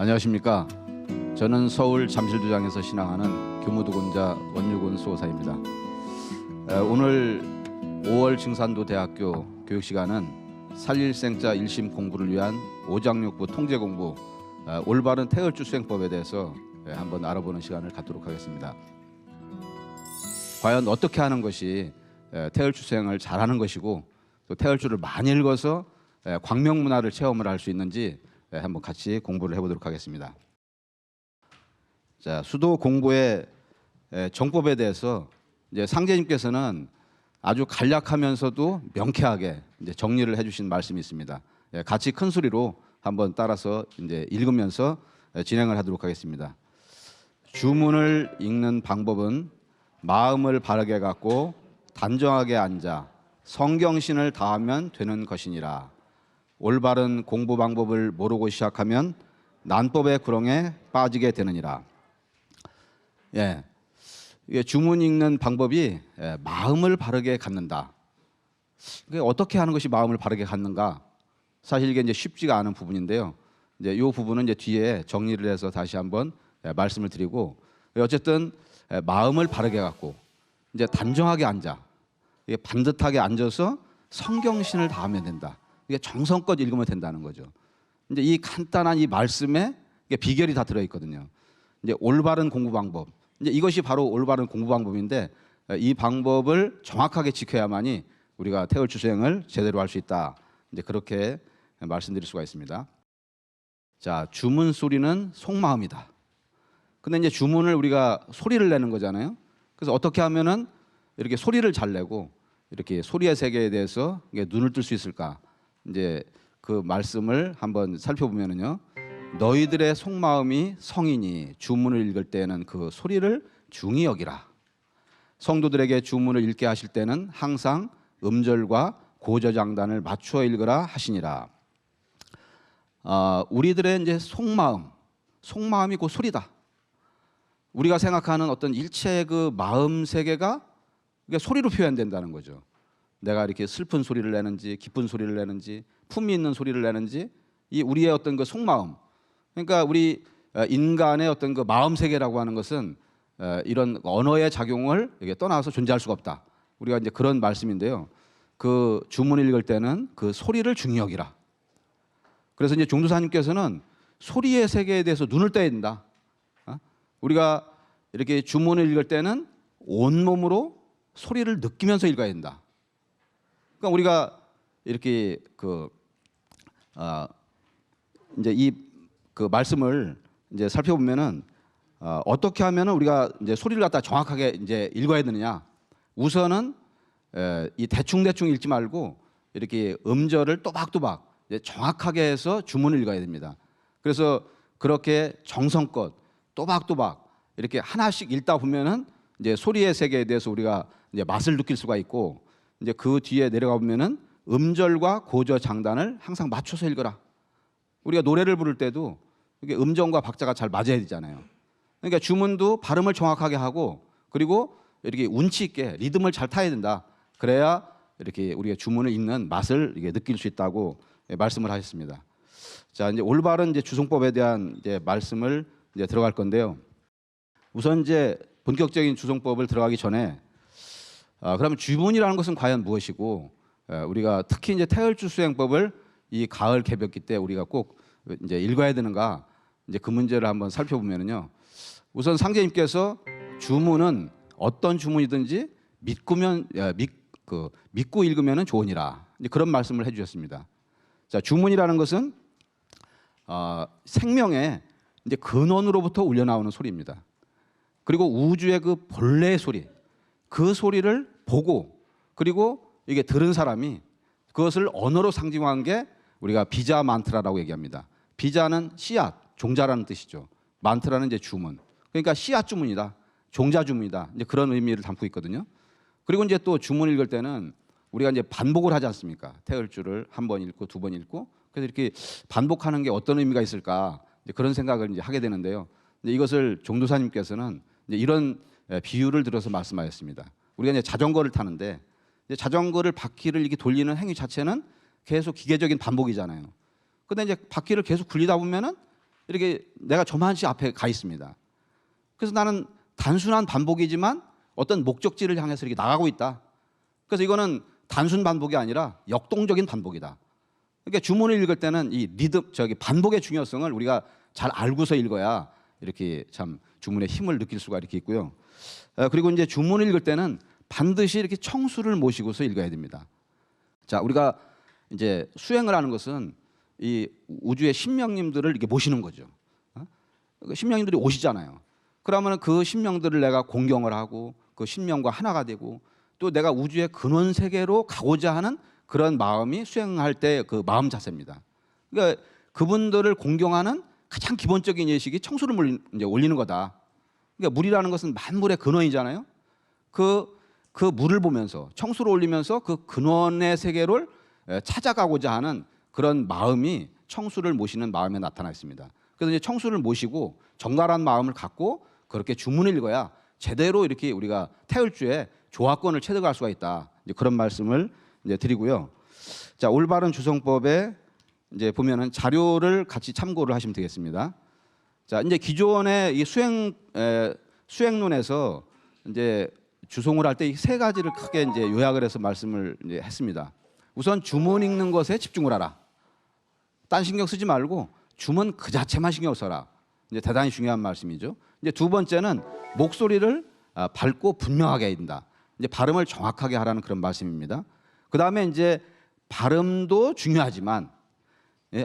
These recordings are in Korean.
안녕하십니까. 저는 서울 잠실도장에서 신앙하는 교무두곤자 원유곤 수호사입니다. 오늘 5월 증산도 대학교 교육시간은 살릴생자 1심 공부를 위한 오장육부 통제공부 올바른 태을주 수행법에 대해서 한번 알아보는 시간을 갖도록 하겠습니다. 과연 어떻게 하는 것이 태을주 수행을 잘하는 것이고 또 태을주를 많이 읽어서 광명문화를 체험을 할 수 있는지 한번 같이 공부를 해보도록 하겠습니다. 자, 수도 공부의 정법에 대해서 이제 상제님께서는 아주 간략하면서도 명쾌하게 이제 정리를 해주신 말씀이 있습니다. 같이 큰 소리로 한번 따라서 이제 읽으면서 진행을 하도록 하겠습니다. 주문을 읽는 방법은 마음을 바르게 갖고 단정하게 앉아 성경신을 다하면 되는 것이니라. 올바른 공부 방법을 모르고 시작하면 난법의 구렁에 빠지게 되느니라. 이게 주문 읽는 방법이 마음을 바르게 갖는다. 이게 어떻게 하는 것이 마음을 바르게 갖는가? 사실 이게 이제 쉽지가 않은 부분인데요. 이제 이 부분은 이제 뒤에 정리를 해서 다시 한번 말씀을 드리고, 어쨌든 마음을 바르게 갖고 이제 단정하게 앉아, 이게 반듯하게 앉아서 성경신을 다하면 된다. 이게 정성껏 읽으면 된다는 거죠. 이제 이 간단한 이 말씀에 이게 비결이 다 들어 있거든요. 이제 올바른 공부 방법. 이제 이것이 바로 올바른 공부 방법인데, 이 방법을 정확하게 지켜야만이 우리가 태을주 수행을 제대로 할 수 있다. 이제 그렇게 말씀드릴 수가 있습니다. 자, 주문 소리는 속마음이다. 근데 이제 주문을 우리가 소리를 내는 거잖아요. 그래서 어떻게 하면은 이렇게 소리를 잘 내고 이렇게 소리의 세계에 대해서 눈을 뜰 수 있을까? 이제 그 말씀을 한번 살펴보면은요. 너희들의 속마음이 성이니 주문을 읽을 때는 그 소리를 중히 여기라. 성도들에게 주문을 읽게 하실 때는 항상 음절과 고저장단을 맞추어 읽으라 하시니라. 우리들의 이제 속마음이 곧 소리다. 우리가 생각하는 어떤 일체의 그 마음 세계가 소리로 표현된다는 거죠. 내가 이렇게 슬픈 소리를 내는지, 기쁜 소리를 내는지, 품위 있는 소리를 내는지, 이 우리의 어떤 그 속마음. 그러니까 우리 인간의 어떤 그 마음 세계라고 하는 것은 이런 언어의 작용을 떠나서 존재할 수가 없다. 우리가 이제 그런 말씀인데요. 그 주문을 읽을 때는 그 소리를 중히 여기라. 그래서 이제 종도사님께서는 소리의 세계에 대해서 눈을 떠야 된다. 우리가 이렇게 주문을 읽을 때는 온몸으로 소리를 느끼면서 읽어야 된다. 그러니까 우리가 이렇게 이제 이 그 말씀을 이제 살펴보면은 어떻게 하면은 우리가 이제 소리를 갖다 정확하게 이제 읽어야 되느냐? 우선은 이 대충 읽지 말고 이렇게 음절을 또박또박 이제 정확하게 해서 주문을 읽어야 됩니다. 그래서 그렇게 정성껏 또박또박 이렇게 하나씩 읽다 보면은 이제 소리의 세계에 대해서 우리가 이제 맛을 느낄 수가 있고, 이제 그 뒤에 내려가 보면은 음절과 고저 장단을 항상 맞춰서 읽어라. 우리가 노래를 부를 때도 이게 음정과 박자가 잘 맞아야 되잖아요. 그러니까 주문도 발음을 정확하게 하고, 그리고 이렇게 운치 있게 리듬을 잘 타야 된다. 그래야 이렇게 우리가 주문을 읽는 맛을 이게 느낄 수 있다고 말씀을 하셨습니다. 자, 이제 올바른 이제 주송법에 대한 이제 말씀을 이제 들어갈 건데요. 우선 이제 본격적인 주송법을 들어가기 전에 그러면 주문이라는 것은 과연 무엇이고, 우리가 특히 이제 태을주 수행법을 이 가을 개벽기 때 우리가 꼭 이제 읽어야 되는가, 이제 그 문제를 한번 살펴보면요. 우선 상제님께서 주문은 어떤 주문이든지 믿고 읽으면은 좋으니라. 이제 그런 말씀을 해주셨습니다. 자, 주문이라는 것은 생명의 이제 근원으로부터 울려 나오는 소리입니다. 그리고 우주의 그 본래의 소리, 그 소리를 보고, 그리고 이게 들은 사람이 그것을 언어로 상징한 게 우리가 비자 만트라라고 얘기합니다. 비자는 씨앗, 종자라는 뜻이죠. 만트라는 이제 주문. 그러니까 씨앗 주문이다, 종자 주문이다. 이제 그런 의미를 담고 있거든요. 그리고 이제 또 주문 읽을 때는 우리가 이제 반복을 하지 않습니까? 태을주를 한 번 읽고 두 번 읽고, 그래서 이렇게 반복하는 게 어떤 의미가 있을까? 이제 그런 생각을 이제 하게 되는데요. 이제 이것을 종도사님께서는 이제 이런 비유를 들어서 말씀하셨습니다. 우리가 이제 자전거를 타는데, 이제 자전거를 바퀴를 이렇게 돌리는 행위 자체는 계속 기계적인 반복이잖아요. 근데 이제 바퀴를 계속 굴리다 보면은 이렇게 내가 저만치 앞에 가 있습니다. 그래서 나는 단순한 반복이지만 어떤 목적지를 향해서 이렇게 나가고 있다. 그래서 이거는 단순 반복이 아니라 역동적인 반복이다. 그러니까 주문을 읽을 때는 이 리듬, 반복의 중요성을 우리가 잘 알고서 읽어야 이렇게 참 주문의 힘을 느낄 수가 이렇게 있고요. 그리고 이제 주문을 읽을 때는 반드시 이렇게 청수를 모시고서 읽어야 됩니다. 자, 우리가 이제 수행을 하는 것은 이 우주의 신명님들을 이렇게 모시는 거죠. 신명님들이 오시잖아요. 그러면 그 신명들을 내가 공경을 하고 그 신명과 하나가 되고 또 내가 우주의 근원 세계로 가고자 하는 그런 마음이 수행할 때 그 마음 자세입니다. 그러니까 그분들을 공경하는 가장 기본적인 예식이 청수를 이제 올리는 거다. 그러니까 물이라는 것은 만물의 근원이잖아요. 그 물을 보면서 청수를 올리면서 그 근원의 세계를 찾아가고자 하는 그런 마음이 청수를 모시는 마음에 나타나 있습니다. 그래서 이제 청수를 모시고 정갈한 마음을 갖고 그렇게 주문을 읽어야 제대로 이렇게 우리가 태울주의 조화권을 체득할 수가 있다. 이제 그런 말씀을 이제 드리고요. 자, 올바른 주성법에 이제 보면은 자료를 같이 참고를 하시면 되겠습니다. 자, 이제 기존의 이 수행론에서 이제 주송을 할 때 이 세 가지를 크게 이제 요약을 해서 말씀을 이제 했습니다. 우선 주문 읽는 것에 집중을 하라. 딴 신경 쓰지 말고 주문 그 자체만 신경 써라. 이제 대단히 중요한 말씀이죠. 이제 두 번째는 목소리를 밝고 분명하게 해야 된다. 이제 발음을 정확하게 하라는 그런 말씀입니다. 그 다음에 이제 발음도 중요하지만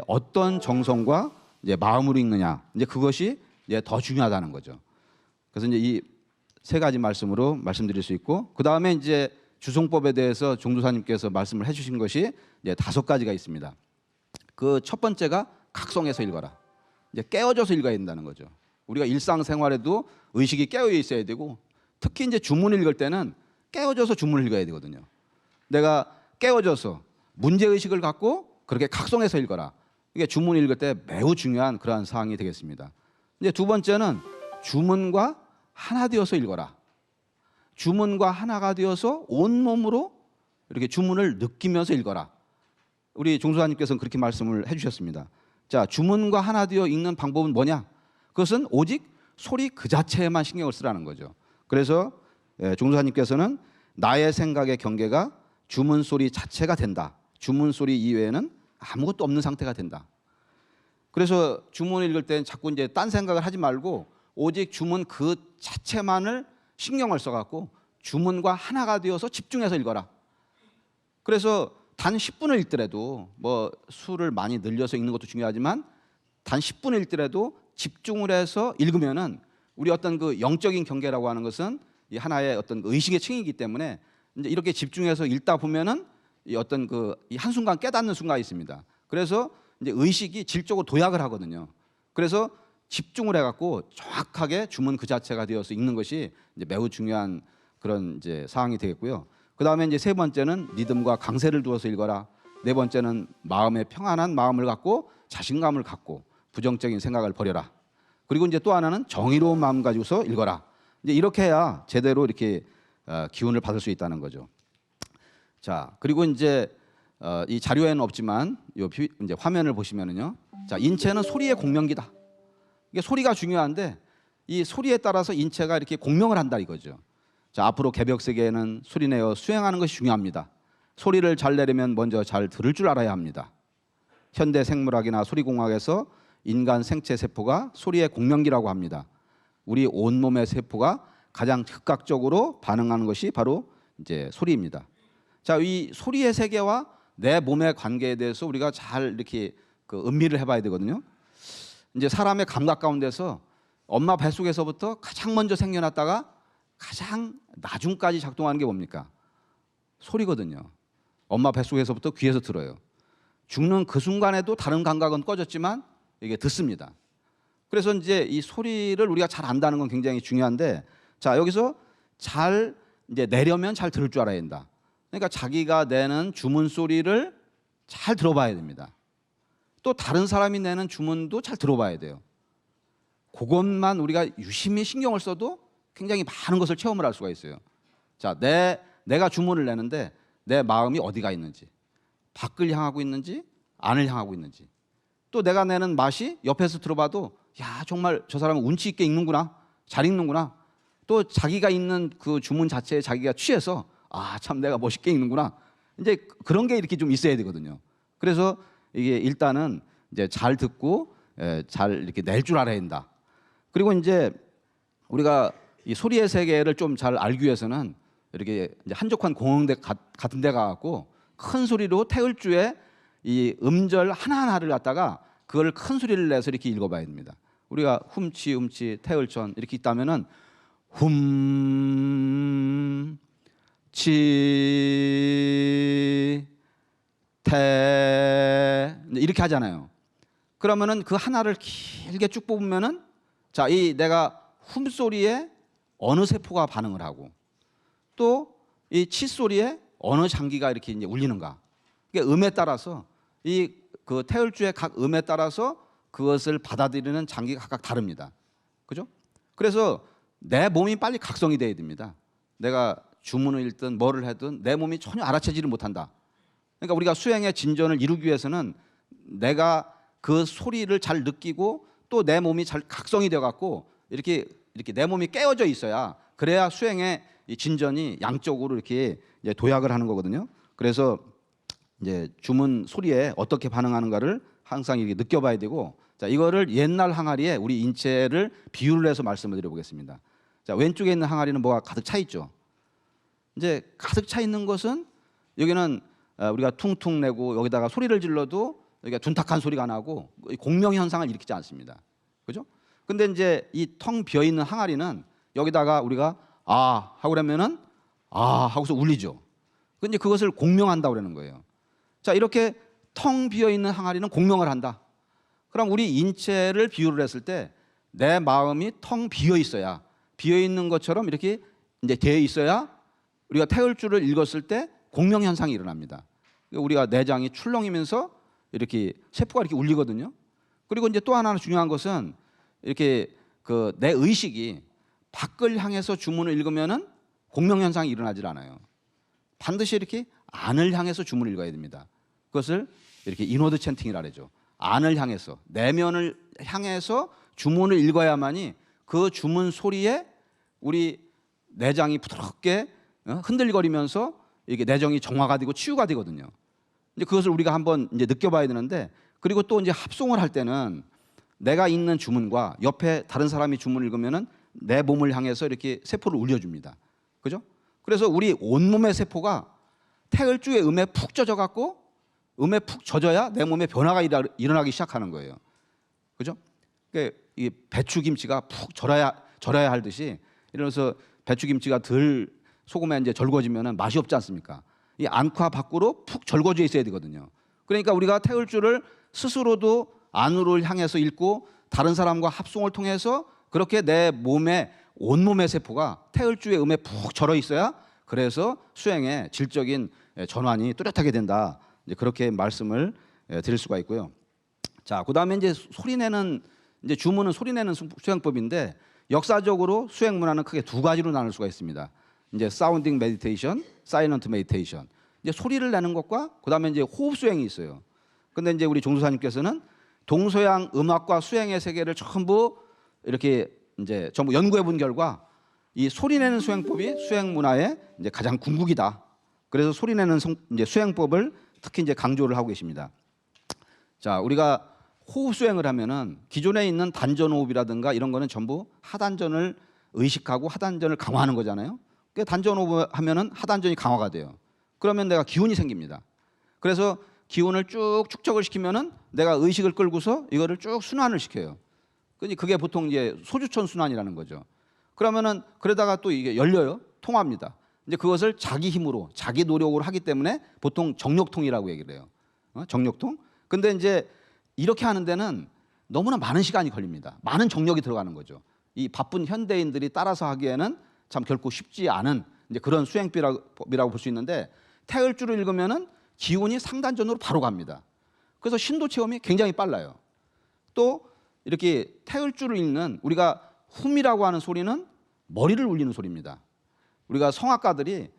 어떤 정성과 이제 마음으로 읽느냐, 이제 그것이 이제 더 중요하다는 거죠. 그래서 이제 이 세 가지 말씀으로 말씀드릴 수 있고, 그 다음에 이제 주송법에 대해서 종도사님께서 말씀을 해주신 것이 이제 5가지가 있습니다. 그 첫 번째가 각성해서 읽어라. 이제 깨어져서 읽어야 된다는 거죠. 우리가 일상생활에도 의식이 깨어 있어야 되고, 특히 이제 주문을 읽을 때는 깨어져서 주문을 읽어야 되거든요. 내가 깨어져서 문제의식을 갖고 그렇게 각성해서 읽어라. 이게 주문을 읽을 때 매우 중요한 그러한 사항이 되겠습니다. 이제 두 번째는 주문과 하나 되어서 읽어라. 주문과 하나가 되어서 온몸으로 이렇게 주문을 느끼면서 읽어라. 우리 종수사님께서는 그렇게 말씀을 해주셨습니다. 자, 주문과 하나 되어 읽는 방법은 뭐냐? 그것은 오직 소리 그 자체에만 신경을 쓰라는 거죠. 그래서 종수사님께서는 나의 생각의 경계가 주문 소리 자체가 된다. 주문 소리 이외에는 아무것도 없는 상태가 된다. 그래서 주문을 읽을 때는 자꾸 이제 딴 생각을 하지 말고 오직 주문 그 자체만을 신경을 써갖고 주문과 하나가 되어서 집중해서 읽어라. 그래서 단 10분을 읽더라도 뭐 수를 많이 늘려서 읽는 것도 중요하지만 단 10분을 읽더라도 집중을 해서 읽으면은 우리 어떤 그 영적인 경계라고 하는 것은 이 하나의 어떤 의식의 층이기 때문에 이제 이렇게 집중해서 읽다 보면은 이 어떤 그 이 한순간 깨닫는 순간이 있습니다. 그래서 이제 의식이 질적으로 도약을 하거든요. 그래서 집중을 해갖고 정확하게 주문 그 자체가 되어서 읽는 것이 이제 매우 중요한 그런 이제 사항이 되겠고요. 그 다음에 이제 세 번째는 리듬과 강세를 두어서 읽어라. 네 번째는 마음의 평안한 마음을 갖고 자신감을 갖고 부정적인 생각을 버려라. 그리고 이제 또 하나는 정의로운 마음 가지고서 읽어라. 이제 이렇게 해야 제대로 이렇게 기운을 받을 수 있다는 거죠. 자, 그리고 이제 이 자료에는 없지만 이제 화면을 보시면은요. 자, 인체는 소리의 공명기다. 이게 소리가 중요한데 이 소리에 따라서 인체가 이렇게 공명을 한다 이거죠. 자, 앞으로 개벽 세계에는 소리내어 수행하는 것이 중요합니다. 소리를 잘 내려면 먼저 잘 들을 줄 알아야 합니다. 현대 생물학이나 소리공학에서 인간 생체 세포가 소리의 공명기라고 합니다. 우리 온몸의 세포가 가장 즉각적으로 반응하는 것이 바로 이제 소리입니다. 자, 이 소리의 세계와 내 몸의 관계에 대해서 우리가 잘 이렇게 그 음미를 해봐야 되거든요. 이제 사람의 감각 가운데서 엄마 뱃속에서부터 가장 먼저 생겨났다가 가장 나중까지 작동하는 게 뭡니까? 소리거든요. 엄마 뱃속에서부터 귀에서 들어요. 죽는 그 순간에도 다른 감각은 꺼졌지만 이게 듣습니다. 그래서 이제 이 소리를 우리가 잘 안다는 건 굉장히 중요한데, 자, 여기서 잘 이제 내려면 잘 들을 줄 알아야 된다. 그러니까 자기가 내는 주문 소리를 잘 들어봐야 됩니다. 또 다른 사람이 내는 주문도 잘 들어봐야 돼요. 그것만 우리가 유심히 신경을 써도 굉장히 많은 것을 체험을 할 수가 있어요. 자, 내가 주문을 내는데 내 마음이 어디가 있는지, 밖을 향하고 있는지, 안을 향하고 있는지, 또 내가 내는 맛이 옆에서 들어봐도 야 정말 저 사람은 운치 있게 읽는구나, 잘 읽는구나. 또 자기가 읽는 그 주문 자체에 자기가 취해서 아 참 내가 멋있게 읽는구나. 이제 그런 게 이렇게 좀 있어야 되거든요. 그래서 이게 일단은 이제 잘 듣고 잘 이렇게 낼 줄 알아야 된다. 그리고 이제 우리가 이 소리의 세계를 좀 잘 알기 위해서는 이렇게 이제 한적한 공원대 같은 데 가갖고 큰 소리로 태을주에 이 음절 하나하나를 갖다가 그걸 큰 소리를 내서 이렇게 읽어봐야 됩니다. 우리가 훔치 훔치 태을천 이렇게 있다면은 훔치 태 이렇게 하잖아요. 그러면은 그 하나를 길게 쭉 뽑으면은 자, 이 내가 훔 소리에 어느 세포가 반응을 하고 또 이 치 소리에 어느 장기가 이렇게 이제 울리는가. 이게 음에 따라서 이 그 태을주의 각 음에 따라서 그것을 받아들이는 장기가 각각 다릅니다. 그죠? 그래서 내 몸이 빨리 각성이 돼야 됩니다. 내가 주문을 읽든 뭐를 하든 내 몸이 전혀 알아채지를 못한다. 그러니까 우리가 수행의 진전을 이루기 위해서는 내가 그 소리를 잘 느끼고 또 내 몸이 잘 각성이 되어 갖고 이렇게 내 몸이 깨어져 있어야 그래야 수행의 이 진전이 양쪽으로 이렇게 이제 도약을 하는 거거든요. 그래서 이제 주문 소리에 어떻게 반응하는가를 항상 이렇게 느껴봐야 되고, 자 이거를 옛날 항아리에 우리 인체를 비유를 해서 말씀을 드려보겠습니다. 자 왼쪽에 있는 항아리는 뭐가 가득 차 있죠. 이제 가득 차 있는 것은 여기는 우리가 퉁퉁 내고 여기다가 소리를 질러도 여기가 둔탁한 소리가 나고 공명 현상을 일으키지 않습니다. 그죠? 근데 이제 이 텅 비어 있는 항아리는 여기다가 우리가 아 하고 그러면은 아 하고서 울리죠. 근데 그것을 공명한다고 그러는 거예요. 자 이렇게 텅 비어 있는 항아리는 공명을 한다. 그럼 우리 인체를 비유를 했을 때 내 마음이 텅 비어 있어야, 비어 있는 것처럼 이렇게 이제 되어 있어야 우리가 태을주를 읽었을 때 공명 현상이 일어납니다. 우리가 내장이 출렁이면서 이렇게 세포가 이렇게 울리거든요. 그리고 이제 또 하나 중요한 것은 이렇게 그 내 의식이 밖을 향해서 주문을 읽으면은 공명 현상이 일어나질 않아요. 반드시 이렇게 안을 향해서 주문을 읽어야 됩니다. 그것을 이렇게 인워드 챈팅이라 그러죠. 안을 향해서, 내면을 향해서 주문을 읽어야만이 그 주문 소리에 우리 내장이 부드럽게 흔들거리면서 이게 내정이 정화가 되고 치유가 되거든요. 이제 그것을 우리가 한번 이제 느껴봐야 되는데, 그리고 또 이제 합송을 할 때는 내가 읽는 주문과 옆에 다른 사람이 주문을 읽으면은 내 몸을 향해서 이렇게 세포를 울려줍니다. 그죠? 그래서 우리 온몸의 세포가 태을주의 음에 푹 젖어 갖고 음에 푹 젖어야 내 몸에 변화가 일어나기 시작하는 거예요. 그죠? 그러니까 이 배추김치가 푹 절여야 하듯이, 이러면서 배추김치가 덜 소금에 이제 절거지면은 맛이 없지 않습니까? 이 안과 밖으로 푹 절거져 있어야 되거든요. 그러니까 우리가 태을주를 스스로도 안으로 향해서 읽고 다른 사람과 합송을 통해서 그렇게 내 몸에 온몸의 세포가 태을주의 음에 푹 절어 있어야 그래서 수행의 질적인 전환이 뚜렷하게 된다. 이제 그렇게 말씀을 드릴 수가 있고요. 자, 그다음에 이제 소리내는 이제 주문은 소리내는 수행법인데 역사적으로 수행 문화는 크게 두 가지로 나눌 수가 있습니다. 이제 사운딩 메디테이션, 사이런트 메디테이션. 이제 소리를 내는 것과 그다음에 이제 호흡 수행이 있어요. 근데 이제 우리 종도사님께서는 동서양 음악과 수행의 세계를 전부 이렇게 이제 전부 연구해 본 결과 이 소리내는 수행법이 수행 문화의 이제 가장 궁극이다. 그래서 소리내는 이제 수행법을 특히 이제 강조를 하고 계십니다. 자, 우리가 호흡 수행을 하면은 기존에 있는 단전 호흡이라든가 이런 거는 전부 하단전을 의식하고 하단전을 강화하는 거잖아요. 그 단전 호흡 하면은 하단전이 강화가 돼요. 그러면 내가 기운이 생깁니다. 그래서 기운을 쭉 축적을 시키면은 내가 의식을 끌고서 이거를 쭉 순환을 시켜요. 그게 보통 이제 소주천 순환이라는 거죠. 그러면은 그러다가 또 이게 열려요. 통합니다. 이제 그것을 자기 힘으로, 자기 노력으로 하기 때문에 보통 정력통이라고 얘기를 해요. 정력통. 근데 이제 이렇게 하는 데는 너무나 많은 시간이 걸립니다. 많은 정력이 들어가는 거죠. 이 바쁜 현대인들이 따라서 하기에는 참 결코 쉽지 않은 이제 그런 수행법이라고 볼 수 있는데, 태을주를 읽으면은 기운이 상단전으로 바로 갑니다. 그래서 신도 체험이 굉장히 빨라요. 또 이렇게 태을주를 읽는 우리가 훔이라고 하는 소리는 머리를 울리는 소리입니다. 우리가 성악가들이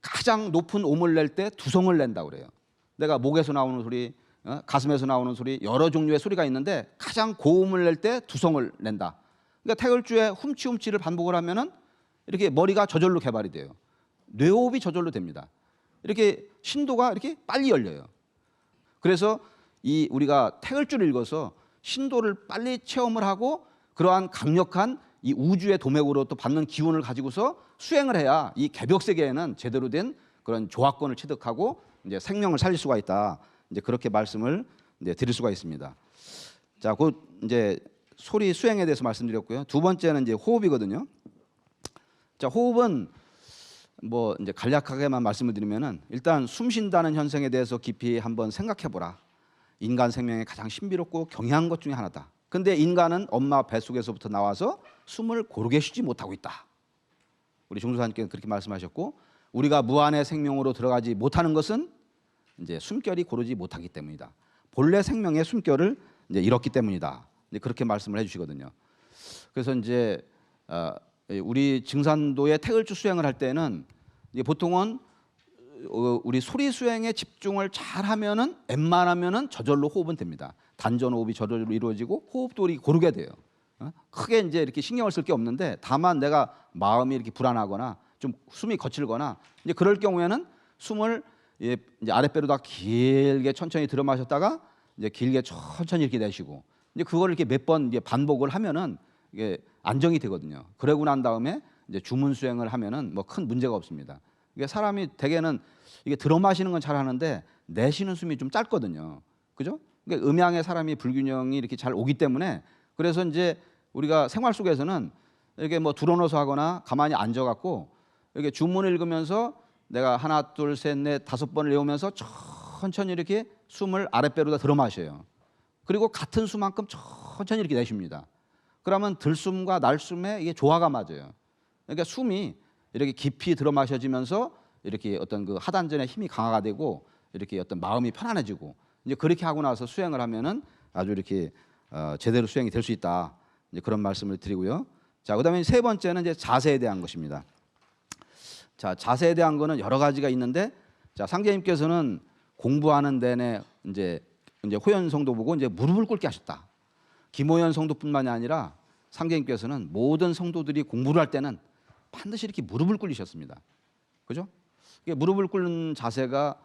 가장 높은 음을 낼 때 두성을 낸다고 그래요. 내가 목에서 나오는 소리, 가슴에서 나오는 소리, 여러 종류의 소리가 있는데 가장 고음을 낼 때 두성을 낸다. 그러니까 태글주에 훔치훔치를 반복을 하면은 이렇게 머리가 저절로 개발이 돼요. 뇌호흡이 저절로 됩니다. 이렇게 신도가 이렇게 빨리 열려요. 그래서 이 우리가 태글주를 읽어서 신도를 빨리 체험을 하고 그러한 강력한 이 우주의 도맥으로 또 받는 기운을 가지고서 수행을 해야 이 개벽 세계에는 제대로 된 그런 조화권을 체득하고 이제 생명을 살릴 수가 있다. 이제 그렇게 말씀을 이제 드릴 수가 있습니다. 자, 그 이제 소리 수행에 대해서 말씀드렸고요. 두 번째는 이제 호흡이거든요. 자, 호흡은 뭐 이제 간략하게만 말씀을 드리면은 일단 숨 쉰다는 현상에 대해서 깊이 한번 생각해 보라. 인간 생명의 가장 신비롭고 경이한 것 중에 하나다. 근데 인간은 엄마 뱃속에서부터 나와서 숨을 고르게 쉬지 못하고 있다. 우리 종조사님께서 그렇게 말씀하셨고, 우리가 무한의 생명으로 들어가지 못하는 것은 이제 숨결이 고르지 못하기 때문이다. 본래 생명의 숨결을 이제 잃었기 때문이다. 이제 그렇게 말씀을 해주시거든요. 그래서 이제 우리 증산도의 태글주 수행을 할 때는 이제 보통은 우리 소리 수행에 집중을 잘하면은 웬만하면은 저절로 호흡은 됩니다. 단전 호흡이 저절로 이루어지고 호흡도 우리 고르게 돼요. 크게 이제 이렇게 신경을 쓸 게 없는데 다만 내가 마음이 이렇게 불안하거나 좀 숨이 거칠거나 이제 그럴 경우에는 숨을 이제 아랫배로다 길게 천천히 들어 마셨다가 이제 길게 천천히 이렇게 내쉬고 이제 그걸 이렇게 몇 번 이제 반복을 하면은 이게 안정이 되거든요. 그러고 난 다음에 이제 주문 수행을 하면은 뭐 큰 문제가 없습니다. 이게 사람이 대개는 이게 들어 마시는 건 잘하는데 내쉬는 숨이 좀 짧거든요. 그죠? 그러니까 음양의 사람이 불균형이 이렇게 잘 오기 때문에 그래서 이제 우리가 생활 속에서는 이렇게 뭐 들어놓아서 하거나 가만히 앉아갖고 이렇게 주문을 읽으면서 내가 하나, 둘, 셋, 넷, 5번을 외우면서 천천히 이렇게 숨을 아랫배로다 들어 마셔요. 그리고 같은 수만큼 천천히 이렇게 내쉽니다. 그러면 들숨과 날숨에 이게 조화가 맞아요. 그러니까 숨이 이렇게 깊이 들어 마셔지면서 이렇게 어떤 그 하단전의 힘이 강화가 되고 이렇게 어떤 마음이 편안해지고 이제 그렇게 하고 나서 수행을 하면은 아주 이렇게 제대로 수행이 될 수 있다. 이제 그런 말씀을 드리고요. 자, 그다음에 세 번째는 이제 자세에 대한 것입니다. 자, 자세에 대한 거는 여러 가지가 있는데, 자, 상제님께서는 공부하는 내내 이제 호연 성도 보고 이제 무릎을 꿇게 하셨다. 김호연 성도뿐만이 아니라 상제님께서는 모든 성도들이 공부를 할 때는 반드시 이렇게 무릎을 꿇리셨습니다. 그죠? 이게 무릎을 꿇는 자세가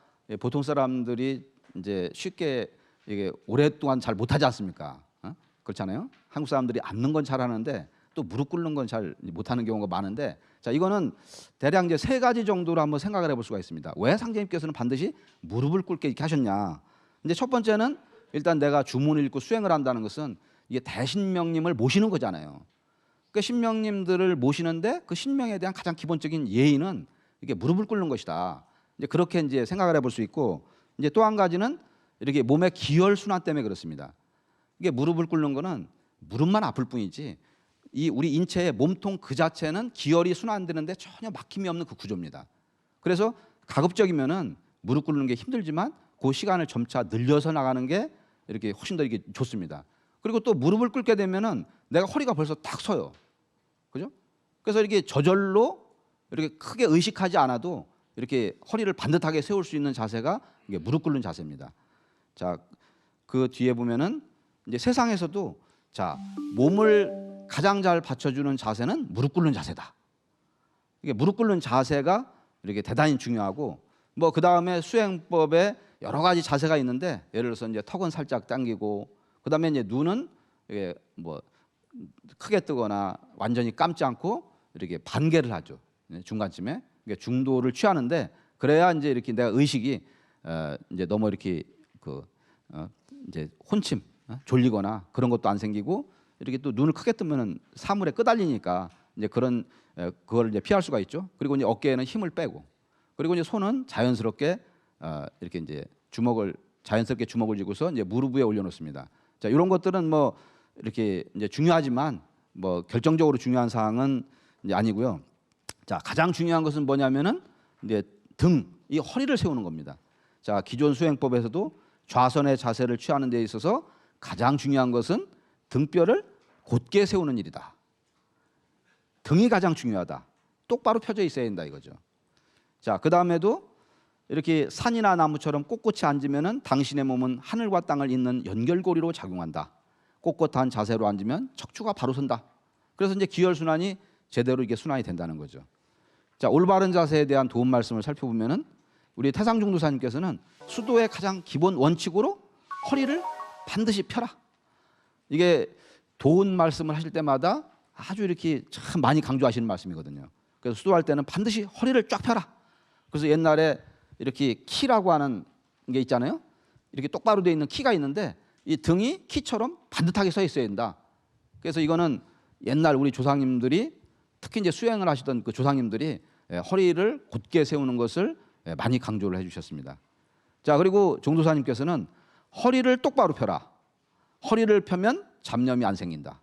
보통 사람들이 이제 쉽게 이게 오랫동안 잘 못하지 않습니까? 그렇잖아요. 한국 사람들이 앉는 건 잘하는데 또 무릎 꿇는 건 잘 못하는 경우가 많은데, 자, 이거는 대략 이제 3가지 정도로 한번 생각을 해볼 수가 있습니다. 왜 상제님께서는 반드시 무릎을 꿇게 이렇게 하셨냐? 이제 첫 번째는 일단 내가 주문을 읽고 수행을 한다는 것은 이게 대신명님을 모시는 거잖아요. 그 신명님들을 모시는데 그 신명에 대한 가장 기본적인 예의는 이게 무릎을 꿇는 것이다. 이제 그렇게 이제 생각을 해볼 수 있고, 이제 또 한 가지는 이렇게 몸의 기혈 순환 때문에 그렇습니다. 이게 무릎을 꿇는 거는 무릎만 아플 뿐이지 이 우리 인체의 몸통 그 자체는 기혈이 순환되는데 전혀 막힘이 없는 그 구조입니다. 그래서 가급적이면은 무릎 꿇는 게 힘들지만 그 시간을 점차 늘려서 나가는 게 이렇게 훨씬 더 이게 좋습니다. 그리고 또 무릎을 꿇게 되면은 내가 허리가 벌써 딱 서요. 그죠? 그래서 이렇게 저절로 이렇게 크게 의식하지 않아도 이렇게 허리를 반듯하게 세울 수 있는 자세가 이게 무릎 꿇는 자세입니다. 자, 그 뒤에 보면은 이제 세상에서도 자, 몸을 가장 잘 받쳐주는 자세는 무릎 꿇는 자세다. 이게 무릎 꿇는 자세가 이렇게 대단히 중요하고, 뭐 그 다음에 수행법에 여러 가지 자세가 있는데, 예를 들어서 이제 턱은 살짝 당기고, 그 다음에 이제 눈은 이게 뭐 크게 뜨거나 완전히 감지 않고 이렇게 반개를 하죠. 중간쯤에 그러니까 중도를 취하는데, 그래야 이제 이렇게 내가 의식이 이제 너무 이렇게 이제 혼침, 졸리거나 그런 것도 안 생기고, 이렇게 또 눈을 크게 뜨면은 사물에 끄달리니까 이제 그런 그걸 이제 피할 수가 있죠. 그리고 이제 어깨에는 힘을 빼고, 그리고 이제 손은 자연스럽게 이렇게 이제 자연스럽게 주먹을 쥐고서 이제 무릎 위에 올려놓습니다. 자, 이런 것들은 뭐 이렇게 이제 중요하지만 뭐 결정적으로 중요한 사항은 이제 아니고요. 자, 가장 중요한 것은 뭐냐면은 이제 이 허리를 세우는 겁니다. 자, 기존 수행법에서도 좌선의 자세를 취하는 데 있어서 가장 중요한 것은 등뼈를 곧게 세우는 일이다. 등이 가장 중요하다. 똑바로 펴져 있어야 된다 이거죠. 자, 그 다음에도 이렇게 산이나 나무처럼 꼿꼿이 앉으면은 당신의 몸은 하늘과 땅을 잇는 연결고리로 작용한다. 꼿꼿한 자세로 앉으면 척추가 바로 선다. 그래서 이제 기혈 순환이 제대로 이게 순환이 된다는 거죠. 자, 올바른 자세에 대한 도움 말씀을 살펴보면은 우리 태상중도사님께서는 수도의 가장 기본 원칙으로 허리를 반드시 펴라. 이게 도움 말씀을 하실 때마다 아주 이렇게 참 많이 강조하시는 말씀이거든요. 그래서 수도할 때는 반드시 허리를 쫙 펴라. 그래서 옛날에 이렇게 키라고 하는 게 있잖아요. 이렇게 똑바로 되어 있는 키가 있는데 이 등이 키처럼 반듯하게 서 있어야 된다. 그래서 이거는 옛날 우리 조상님들이 특히 이제 수행을 하시던 그 조상님들이 허리를 곧게 세우는 것을 많이 강조를 해주셨습니다. 자, 그리고 종도사님께서는 허리를 똑바로 펴라. 허리를 펴면 잡념이 안 생긴다.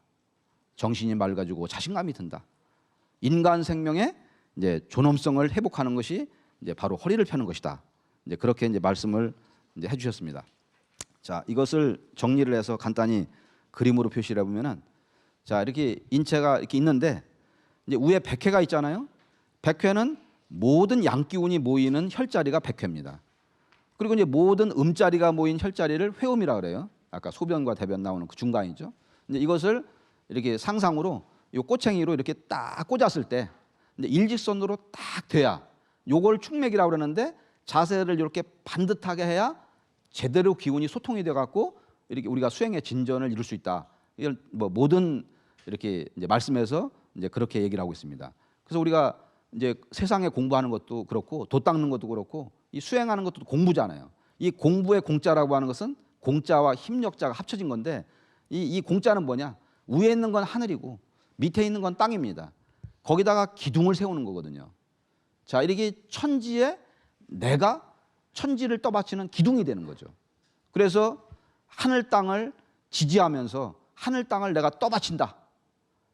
정신이 맑아지고 자신감이 든다. 인간 생명의 이제 존엄성을 회복하는 것이 이제 바로 허리를 펴는 것이다. 이제 그렇게 이제 말씀을 이제 해주셨습니다. 자, 이것을 정리를 해서 간단히 그림으로 표시를 해보면은, 자, 이렇게 인체가 이렇게 있는데 이제 위에 백회가 있잖아요. 백회는 모든 양기운이 모이는 혈자리가 백회입니다. 그리고 이제 모든 음자리가 모인 혈자리를 회음이라 그래요. 아까 소변과 대변 나오는 그 중간이죠. 이제 이것을 이렇게 상상으로 이 꼬챙이로 이렇게 딱 꽂았을 때 이제 일직선으로 딱 돼야, 요걸 충맥이라고 그러는데 자세를 이렇게 반듯하게 해야 제대로 기운이 소통이 돼 갖고 이렇게 우리가 수행의 진전을 이룰 수 있다. 이걸 뭐 모든 이렇게 이제 말씀에서 이제 그렇게 얘기를 하고 있습니다. 그래서 우리가 이제 세상에 공부하는 것도 그렇고 돛 닦는 것도 그렇고 이 수행하는 것도 공부잖아요. 이 공부의 공자라고 하는 것은 공자와 힘력자가 합쳐진 건데 이 공자는 뭐냐? 위에 있는 건 하늘이고 밑에 있는 건 땅입니다. 거기다가 기둥을 세우는 거거든요. 자, 이렇게 천지에 내가 천지를 떠받치는 기둥이 되는 거죠. 그래서 하늘 땅을 지지하면서 하늘 땅을 내가 떠받친다.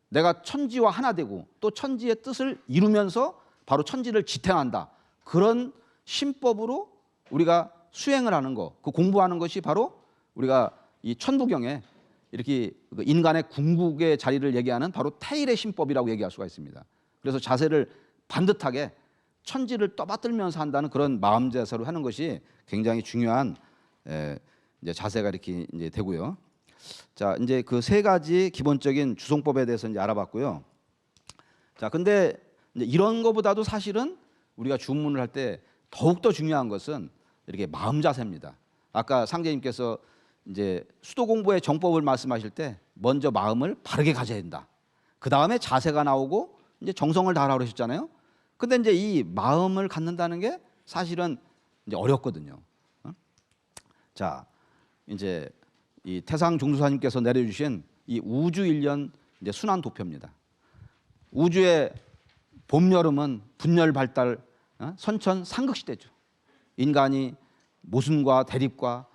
내가 천지와 하나 되고 또 천지의 뜻을 이루면서 바로 천지를 지탱한다. 그런 신법으로 우리가 수행을 하는 거, 그 공부하는 것이 바로 우리가 이 천부경에 이렇게 인간의 궁극의 자리를 얘기하는 바로 태일의 신법이라고 얘기할 수가 있습니다. 그래서 자세를 반듯하게 천지를 떠받들면서 한다는 그런 마음 자세로 하는 것이 굉장히 중요한 이제 자세가 이렇게 이제 되고요. 자, 이제 그 세 가지 기본적인 주송법에 대해서 이제 알아봤고요. 자, 근데 이제 이런 거보다도 사실은 우리가 주문을 할 때 더욱 더 중요한 것은 이렇게 마음 자세입니다. 아까 상제님께서 이제 수도 공부의 정법을 말씀하실 때 먼저 마음을 바르게 가져야 된다. 그 다음에 자세가 나오고 이제 정성을 다하라고 그러셨잖아요. 근데 이제 이 마음을 갖는다는 게 사실은 이제 어렵거든요. 자, 이제 이 태상 종수사님께서 내려주신 이 우주 일련 이제 순환 도표입니다. 우주의 봄, 여름은 분열 발달, 선천 상극 시대죠. 인간이 모순과 대립과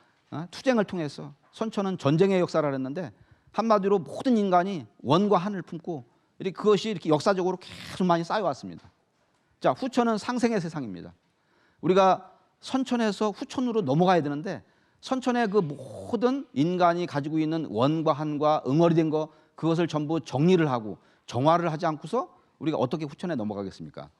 투쟁을 통해서 선천은 전쟁의 역사를 했는데 한마디로 모든 인간이 원과 한을 품고 이렇게 그것이 이렇게 역사적으로 계속 많이 쌓여왔습니다. 자, 후천은 상생의 세상입니다. 우리가 선천에서 후천으로 넘어가야 되는데 선천의 그 모든 인간이 가지고 있는 원과 한과 응어리 된 거 그것을 전부 정리를 하고 정화를 하지 않고서 우리가 어떻게 후천에 넘어가겠습니까?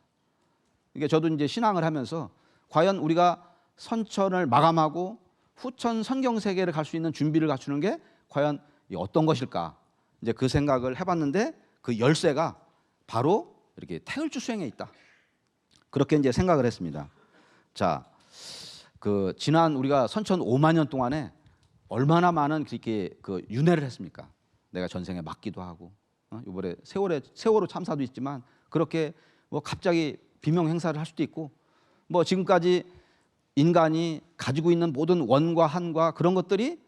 이게 저도 이제 신앙을 하면서 과연 우리가 선천을 마감하고 후천 성경 세계를 갈 수 있는 준비를 갖추는 게 과연 어떤 것일까? 이제 그 생각을 해봤는데 그 열쇠가 바로 이렇게 태을주 수행에 있다. 그렇게 이제 생각을 했습니다. 자, 그 지난 우리가 선천 5만 년 동안에 얼마나 많은 그렇게 그 윤회를 했습니까? 내가 전생에 맞기도 하고, 이번에 세월호 참사도 있지만 그렇게 뭐 갑자기 비명 행사를 할 수도 있고, 뭐 지금까지 인간이 가지고 있는 모든 원과 한과 그런 것들이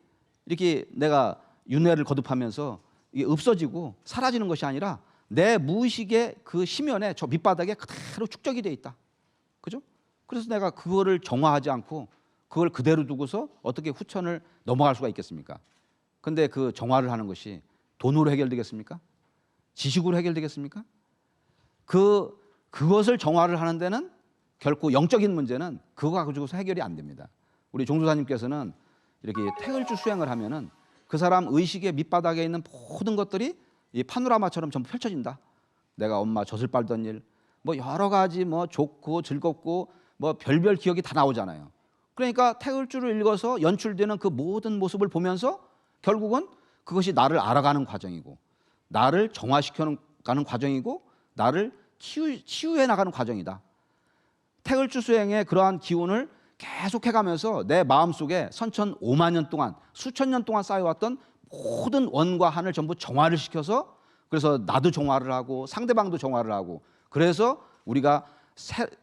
이렇게 내가 윤회를 거듭하면서 이게 없어지고 사라지는 것이 아니라 내 무의식의 그 심연에 저 밑바닥에 그대로 축적이 돼 있다. 그죠? 그래서 내가 그거를 정화하지 않고 그걸 그대로 두고서 어떻게 후천을 넘어갈 수가 있겠습니까? 근데 그 정화를 하는 것이 돈으로 해결되겠습니까? 지식으로 해결되겠습니까? 그것을 정화를 하는 데는 결코 영적인 문제는 그거 가지고서 해결이 안 됩니다. 우리 종조사님께서는 이렇게 태을주 수행을 하면은 그 사람 의식의 밑바닥에 있는 모든 것들이 이 파노라마처럼 전부 펼쳐진다. 내가 엄마 젖을 빨던 일, 뭐 여러 가지 뭐 좋고 즐겁고 뭐 별별 기억이 다 나오잖아요. 그러니까 태글주를 읽어서 연출되는 그 모든 모습을 보면서 결국은 그것이 나를 알아가는 과정이고, 나를 정화시켜 가는 과정이고, 나를 치유해 나가는 과정이다. 태글주 수행의 그러한 기운을 계속해가면서 내 마음속에 선천 5만 년 동안, 수천 년 동안 쌓여왔던 모든 원과 한을 전부 정화를 시켜서, 그래서 나도 정화를 하고 상대방도 정화를 하고, 그래서 우리가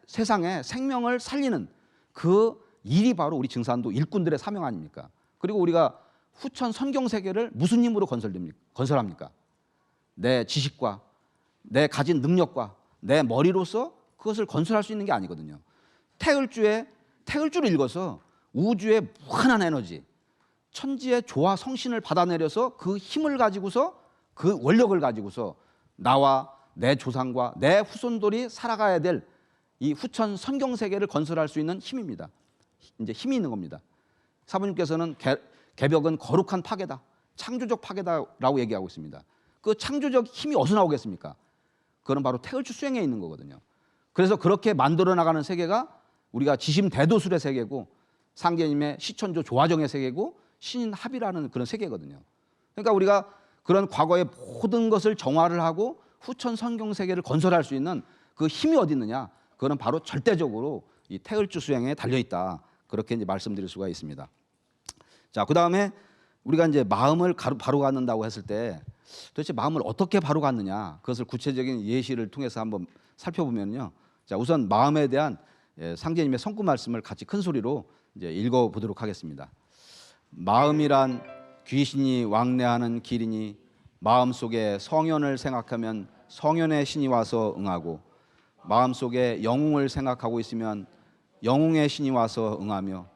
세상에 생명을 살리는 그 일이 바로 우리 증산도 일꾼들의 사명 아닙니까? 그리고 우리가 후천 선경 세계를 무슨 힘으로 건설합니까? 내 지식과 내 가진 능력과 내 머리로서 그것을 건설할 수 있는 게 아니거든요. 태글주를 읽어서 우주의 무한한 에너지, 천지의 조화 성신을 받아내려서 그 힘을 가지고서, 그 원력을 가지고서 나와 내 조상과 내 후손들이 살아가야 될 이 후천 선경 세계를 건설할 수 있는 힘입니다. 이제 힘이 있는 겁니다. 사부님께서는 개벽은 거룩한 파괴다, 창조적 파괴다라고 얘기하고 있습니다. 그 창조적 힘이 어디서 나오겠습니까? 그건 바로 태글주 수행에 있는 거거든요. 그래서 그렇게 만들어 나가는 세계가 우리가 지심 대도술의 세계고, 상계님의 시천조 조화정의 세계고, 신인합이라는 그런 세계거든요. 그러니까 우리가 그런 과거의 모든 것을 정화를 하고 후천 선경 세계를 건설할 수 있는 그 힘이 어디 있느냐? 그거는 바로 절대적으로 이 태글주 수행에 달려 있다. 그렇게 이제 말씀드릴 수가 있습니다. 자, 그 다음에 우리가 이제 마음을 바로 갖는다고 했을 때 도대체 마음을 어떻게 바로 갖느냐? 그것을 구체적인 예시를 통해서 한번 살펴보면요. 자, 우선 마음에 대한 상제님의 성구 말씀을 같이 큰 소리로 이제 읽어보도록 하겠습니다. 마음이란 귀신이 왕래하는 길이니 마음속에 성현을 생각하면 성현의 신이 와서 응하고, 마음속에 영웅을 생각하고 있으면 영웅의 신이 와서 응하며,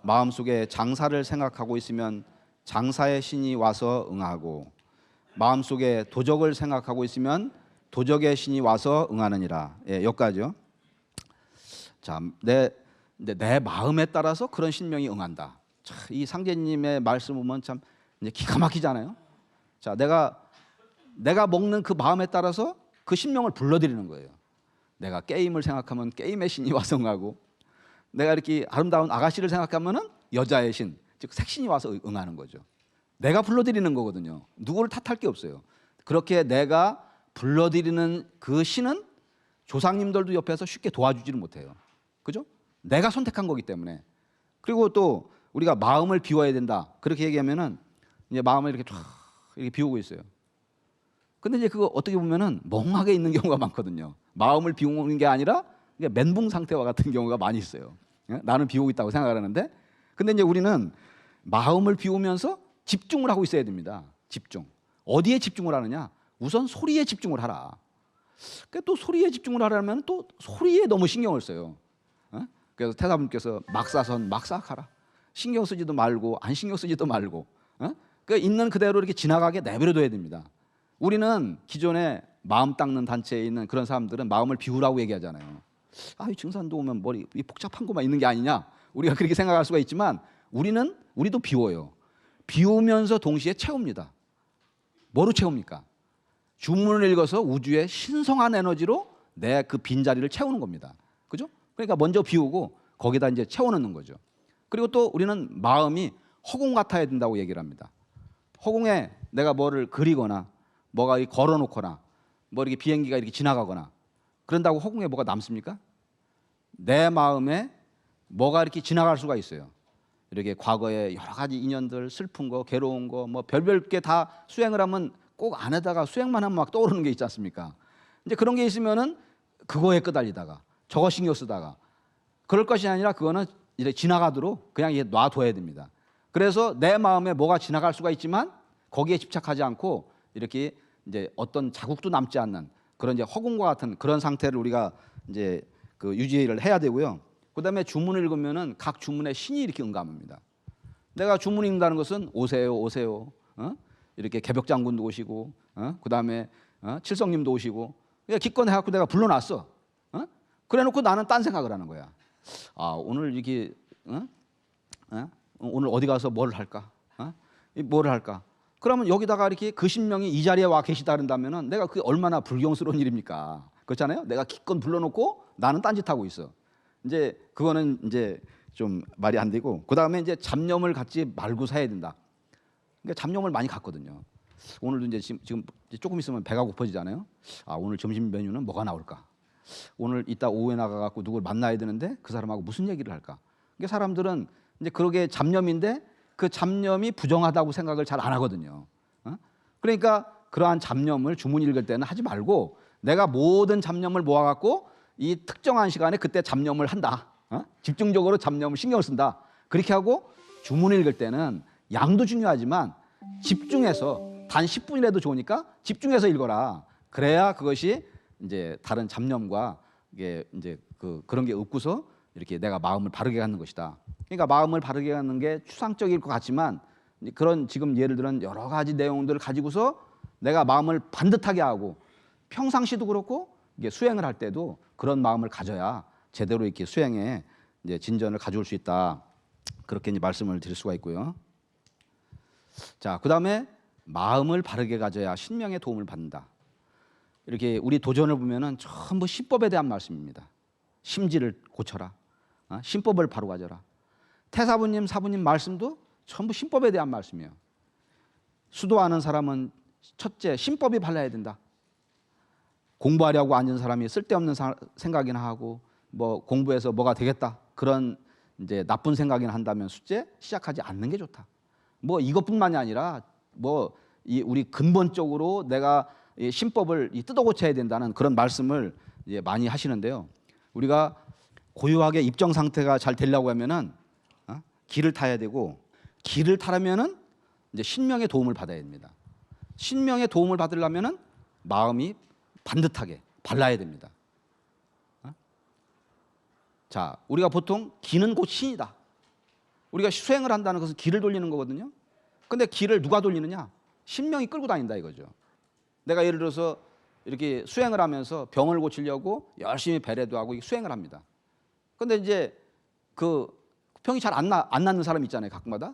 마음속에 장사를 생각하고 있으면 장사의 신이 와서 응하고, 마음속에 도적을 생각하고 있으면 도적의 신이 와서 응하느니라. 예, 여기까지요. 자, 내 마음에 따라서 그런 신명이 응한다. 참, 이 상제님의 말씀 보면 참 이제 기가 막히잖아요. 자, 내가 먹는 그 마음에 따라서 그 신명을 불러들이는 거예요. 내가 게임을 생각하면 게임의 신이 와서 응하고, 내가 이렇게 아름다운 아가씨를 생각하면은 여자의 신, 즉 색신이 와서 응하는 거죠. 내가 불러들이는 거거든요. 누구를 탓할 게 없어요. 그렇게 내가 불러들이는 그 신은 조상님들도 옆에서 쉽게 도와주지를 못해요. 그죠? 내가 선택한 거기 때문에. 그리고 또 우리가 마음을 비워야 된다, 그렇게 얘기하면은 이제 마음을 이렇게 쫙 이렇게 비우고 있어요. 근데 이제 그거 어떻게 보면은 멍하게 있는 경우가 많거든요. 마음을 비우는 게 아니라 멘붕 상태와 같은 경우가 많이 있어요. 나는 비우고 있다고 생각을 하는데, 근데 이제 우리는 마음을 비우면서 집중을 하고 있어야 됩니다. 집중. 어디에 집중을 하느냐? 우선 소리에 집중을 하라. 또 소리에 집중을 하려면 또 소리에 너무 신경을 써요. 그래서 태사분께서 막사선 막사하라. 신경 쓰지도 말고 안 신경 쓰지도 말고, 그 있는 그대로 이렇게 지나가게 내버려둬야 됩니다. 우리는 기존에 마음 닦는 단체에 있는 그런 사람들은 마음을 비우라고 얘기하잖아요. 아, 이 증산도 오면 머리 이 복잡한 것만 있는 게 아니냐, 우리가 그렇게 생각할 수가 있지만 우리도 비워요. 비우면서 동시에 채웁니다. 뭐로 채웁니까? 주문을 읽어서 우주의 신성한 에너지로 내 그 빈자리를 채우는 겁니다. 그죠? 그러니까 먼저 비우고 거기다 이제 채워넣는 거죠. 그리고 또 우리는 마음이 허공 같아야 된다고 얘기를 합니다. 허공에 내가 뭐를 그리거나 뭐가 걸어놓거나 뭐 이렇게 비행기가 이렇게 지나가거나 그런다고 허공에 뭐가 남습니까? 내 마음에 뭐가 이렇게 지나갈 수가 있어요. 이렇게 과거의 여러 가지 인연들, 슬픈 거, 괴로운 거, 뭐 별별 게 다 수행을 하면 꼭 안에다가 수행만 하면 막 떠오르는 게 있지 않습니까? 이제 그런 게 있으면은 그거에 끄달리다가 저거 신경 쓰다가, 그럴 것이 아니라 그거는 이제 지나가도록 그냥 놔둬야 됩니다. 그래서 내 마음에 뭐가 지나갈 수가 있지만 거기에 집착하지 않고 이렇게 이제 어떤 자국도 남지 않는 그런 이제 허공과 같은 그런 상태를 우리가 이제 그 유지를 해야 되고요. 그다음에 주문을 읽으면은 각 주문에 신이 이렇게 응감합니다. 내가 주문 읽는다는 것은 오세요, 오세요. 이렇게 개벽장군도 오시고, 그다음에 칠성님도 오시고, 기껏 해갖고 내가 불러놨어. 그래놓고 나는 딴 생각을 하는 거야. 아, 오늘 이렇게 오늘 어디 가서 뭘 할까? 뭐를 할까? 그러면 여기다가 이렇게 그 신명이 이 자리에 와 계시다 그런다면은 내가 그게 얼마나 불경스러운 일입니까? 그렇잖아요. 내가 기껏 불러놓고 나는 딴짓하고 있어. 이제 그거는 이제 좀 말이 안 되고, 그 다음에 이제 잡념을 갖지 말고 살아야 된다. 그러니까 잡념을 많이 갖거든요. 오늘도 이제 지금 조금 있으면 배가 고파지잖아요. 아, 오늘 점심 메뉴는 뭐가 나올까? 오늘 이따 오후에 나가갖고 누굴 만나야 되는데 그 사람하고 무슨 얘기를 할까? 그러니까 사람들은 이제 그러게 잡념인데 그 잡념이 부정하다고 생각을 잘 안 하거든요. 그러니까 그러한 잡념을 주문 읽을 때는 하지 말고 내가 모든 잡념을 모아갖고 이 특정한 시간에 그때 잡념을 한다. 집중적으로 잡념을 신경을 쓴다. 그렇게 하고 주문 읽을 때는 양도 중요하지만 집중해서 단 10분이라도 좋으니까 집중해서 읽어라. 그래야 그것이 이제 다른 잡념과 이게 이제 그런 게 없고서 이렇게 내가 마음을 바르게 갖는 것이다. 그러니까 마음을 바르게 갖는 게 추상적일 것 같지만 그런 지금 예를 들은 여러 가지 내용들을 가지고서 내가 마음을 반듯하게 하고 평상시도 그렇고 이게 수행을 할 때도 그런 마음을 가져야 제대로 이렇게 수행에 이제 진전을 가져올 수 있다. 그렇게 이제 말씀을 드릴 수가 있고요. 자, 그다음에 마음을 바르게 가져야 신명의 도움을 받는다. 이렇게 우리 도전을 보면은 전부 신법에 대한 말씀입니다. 심지를 고쳐라. 신법을 바로 가져라. 태사부님, 사부님 말씀도 전부 신법에 대한 말씀이에요. 수도하는 사람은 첫째 신법이 발라야 된다. 공부하려고 앉은 사람이 쓸데없는 생각이나 하고 뭐 공부해서 뭐가 되겠다 그런 이제 나쁜 생각이나 한다면 숙제 시작하지 않는 게 좋다. 뭐 이것뿐만이 아니라 뭐 우리 근본적으로 내가 신법을 뜯어 고쳐야 된다는 그런 말씀을 이제 많이 하시는데요. 우리가 고유하게 입정 상태가 잘 되려고 하면은 길을 타야 되고 길을 타려면은 이제 신명의 도움을 받아야 됩니다. 신명의 도움을 받으려면은 마음이 반듯하게 발라야 됩니다. 자, 우리가 보통 기는 곧 신이다. 우리가 수행을 한다는 것은 기를 돌리는 거거든요. 근데 기를 누가 돌리느냐? 신명이 끌고 다닌다 이거죠. 내가 예를 들어서 이렇게 수행을 하면서 병을 고치려고 열심히 배례도 하고 수행을 합니다. 근데 이제 그 병이 잘 안 낫는 사람 있잖아요, 가끔마다.